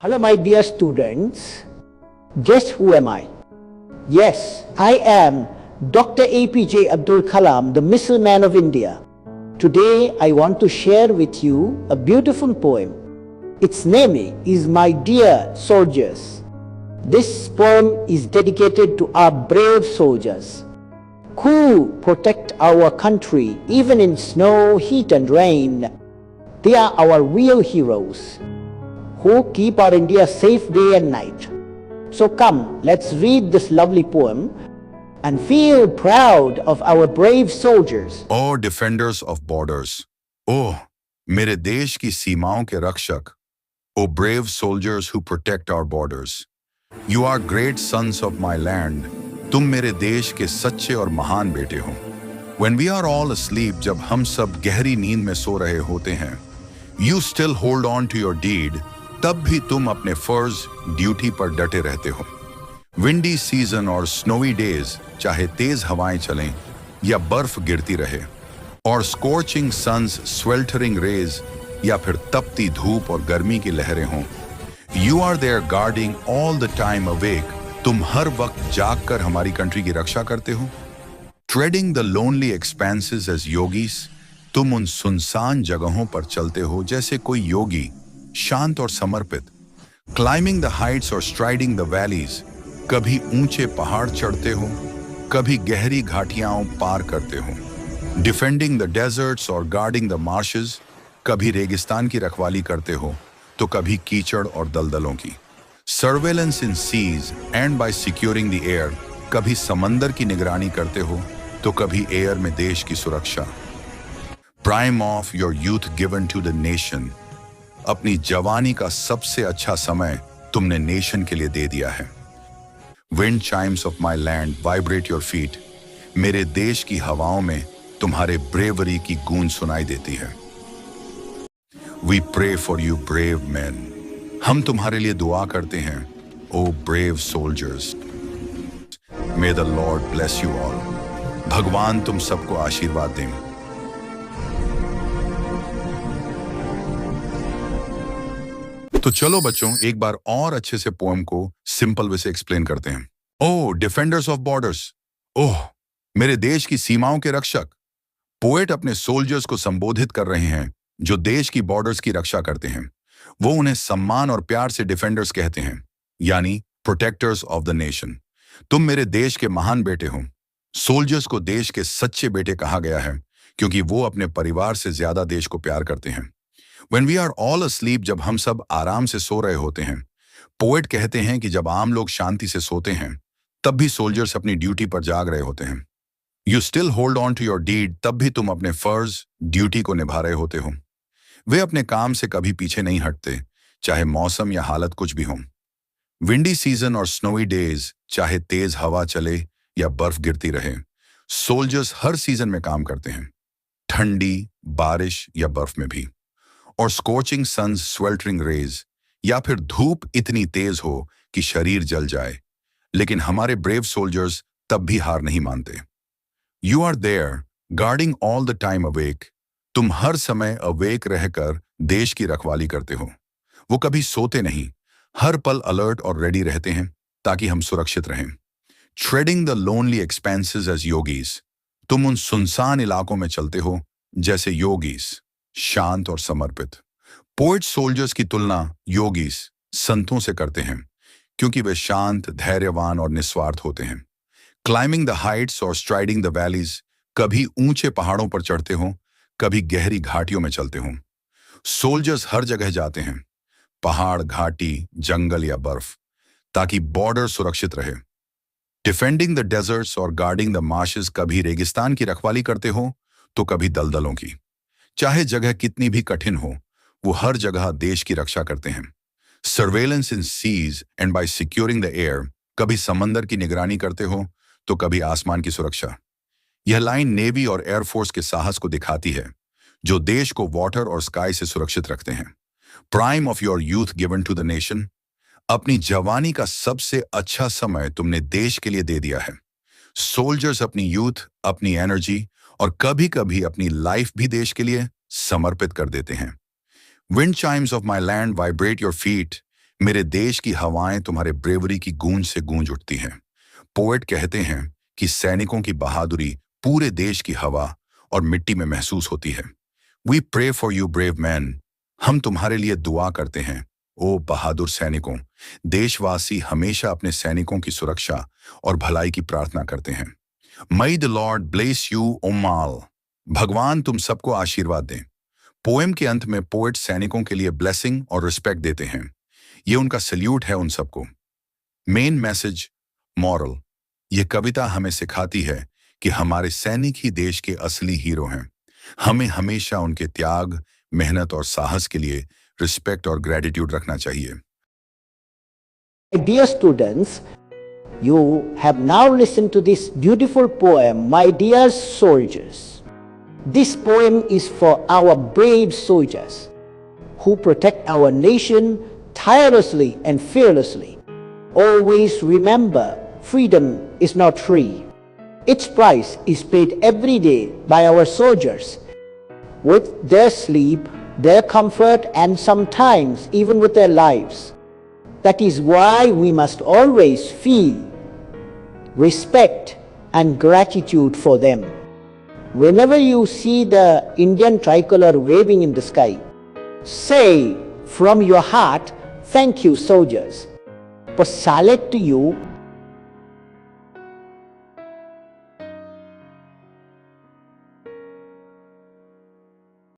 Hello, my dear students. Guess who am I? Yes, I am Dr. APJ Abdul Kalam, the Missile Man of India. Today, I want to share with you a beautiful poem. Its name is My Dear Soldiers. This poem is dedicated to our brave soldiers who protect our country even in snow, heat, and rain. They are our real heroes who keep our India safe day and night. So come, let's read this lovely poem and feel proud of our brave soldiers. O defenders of borders, ओह मेरे देश की सीमाओं के रक्षक, O brave soldiers who protect our borders, you are great sons of my land. तुम मेरे देश के सच्चे और महान बेटे हो. When we are all asleep, जब हम सब गहरी नींद में सो रहे होते हैं, you still hold on to your deed. तब भी तुम अपने फर्ज ड्यूटी पर डटे रहते हो. विंडी सीजन और स्नोवी डेज, चाहे तेज हवाएं चलें या बर्फ गिरती रहे, और स्कॉर्चिंग सन्स, स्वेल्टरिंग रेज, या फिर तपती धूप और गर्मी की लहरें हों, you are there guarding all the time awake. तुम हर वक्त जाग कर हमारी कंट्री की रक्षा करते हो. Treading the lonely expanses as yogis, तुम उन सुनसान जगहों पर चलते हो जैसे कोई योगी, शांत और समर्पित. क्लाइंबिंग द हाइट्स और स्ट्राइडिंग द वैलीज, कभी ऊंचे पहाड़ चढ़ते हो, कभी गहरी घाटियां पार करते हो. डिफेंडिंग द डेजर्ट्स और गार्डिंग द मार्शेस, कभी रेगिस्तान की रखवाली करते हो तो कभी कीचड़ और दलदलों की. Surveillance in seas and by securing the air, कभी समंदर की निगरानी करते हो तो कभी एयर में देश की सुरक्षा. Prime of your youth given to the nation, अपनी जवानी का सबसे अच्छा समय तुमने नेशन के लिए दे दिया है. Wind Chimes of my land vibrate your feet, मेरे देश की हवाओं में तुम्हारे ब्रेवरी की गूंज सुनाई देती है. We pray for you brave man, हम तुम्हारे लिए दुआ करते हैं O brave soldiers. May the Lord bless you all, भगवान तुम सबको आशीर्वाद दें. तो चलो बच्चों, एक बार और अच्छे से पोएम को सिंपल वे से एक्सप्लेन करते हैं. ओह डिफेंडर्स ऑफ बॉर्डर्स, ओह मेरे देश की सीमाओं के रक्षक. पोएट अपने सोल्जर्स को संबोधित कर रहे हैं जो देश की बॉर्डर्स की रक्षा करते हैं. वो उन्हें सम्मान और प्यार से डिफेंडर्स कहते हैं, यानी प्रोटेक्टर्स ऑफ द नेशन. तुम मेरे देश के महान बेटे हो. सोल्जर्स को देश के सच्चे बेटे कहा गया है क्योंकि वो अपने परिवार से ज्यादा देश को प्यार करते हैं. When we are all asleep, जब हम सब आराम से सो रहे होते हैं, पोएट कहते हैं कि जब आम लोग शांति से सोते हैं, तब भी सोल्जर्स अपनी ड्यूटी पर जाग रहे होते हैं. You still hold on to your deed, तब भी तुम अपने फर्ज ड्यूटी को निभा रहे होते हो. वे अपने काम से कभी पीछे नहीं हटते, चाहे मौसम या हालत कुछ भी हो. विंडी सीजन और स्नोवी डेज, चाहे तेज हवा चले या बर्फ गिरती रहे, सोल्जर्स हर सीजन में काम करते हैं, ठंडी, बारिश या बर्फ में भी. और स्कॉचिंग सन्स, स्वेल्टरिंग रेज, या फिर धूप इतनी तेज हो कि शरीर जल जाए, लेकिन हमारे ब्रेव सोल्जर्स तब भी हार नहीं मानते. You are there guarding all the time awake, तुम हर समय अवेक रहकर देश की रखवाली करते हो. वो कभी सोते नहीं, हर पल अलर्ट और रेडी रहते हैं ताकि हम सुरक्षित रहें. Treading the lonely expanses as yogis, तुम उन सुनसान इलाकों में चलते हो जैसे योगीज, शांत और समर्पित. पोएट सोल्जर्स की तुलना योगीज, संतों से करते हैं क्योंकि वे शांत, धैर्यवान और निस्वार्थ होते हैं. क्लाइंबिंग द हाइट्स और स्ट्राइडिंग द वैलीज, कभी ऊंचे पहाड़ों पर चढ़ते हो, कभी गहरी घाटियों में चलते हो. सोल्जर्स हर जगह जाते हैं, पहाड़, घाटी, जंगल या बर्फ, ताकि बॉर्डर सुरक्षित रहे. डिफेंडिंग द डेजर्ट्स और गार्डिंग द मार्शेस, कभी रेगिस्तान की रखवाली करते हो तो कभी दलदलों की. चाहे जगह कितनी भी कठिन हो, वो हर जगह देश की रक्षा करते हैं. Surveillance in seas and by securing the air, कभी समंदर की निगरानी करते हो तो कभी आसमान की सुरक्षा. यह लाइन नेवी और एयरफोर्स के साहस को दिखाती है जो देश को वाटर और स्काई से सुरक्षित रखते हैं. Prime of your youth given to the nation, अपनी जवानी का सबसे अच्छा समय तुमने देश के लिए दे दिया है. सोल्जर्स अपनी यूथ, अपनी एनर्जी और कभी कभी अपनी लाइफ भी देश के लिए समर्पित कर देते हैं. Wind Chimes of my land vibrate your feet, मेरे देश की हवाएं तुम्हारे ब्रेवरी की गूंज से गूंज उठती हैं। पोएट कहते हैं कि सैनिकों की बहादुरी पूरे देश की हवा और मिट्टी में महसूस होती है। We pray for you brave man. हम तुम्हारे लिए दुआ करते हैं, ओ बहादुर सैनिकों। देशवासी हमेशा अपने सैनिकों की सुरक्षा और भलाई की प्रार्थना करते हैं। May the Lord bless you, Ommal। भगवान तुम सबको आशीर्वाद दें। पोएम के अंत में पोएट सैनिकों के लिए ब्लेसिंग और रिस्पेक्ट देते हैं। ये उनका सल्यूट है उन सबको। Main message, moral. ये कविता हमें सिखाती है कि हमारे सैनिक ही देश के असली हीरो हैं। हमें हमेशा उनके त्याग, मेहनत और साहस के लिए रिस्पेक्ट और ग्रेटिट्यूड रखना चाहिए। Dear students, you have now listened to this beautiful poem, My Dear Soldiers. This poem is for our brave soldiers who protect our nation tirelessly and fearlessly. Always remember, freedom is not free. Its price is paid every day by our soldiers with their sleep, their comfort, and sometimes even with their lives. That is why we must always feel respect and gratitude for them. Whenever you see the Indian tricolor waving in the sky, say from your heart, thank you, soldiers. For salute to you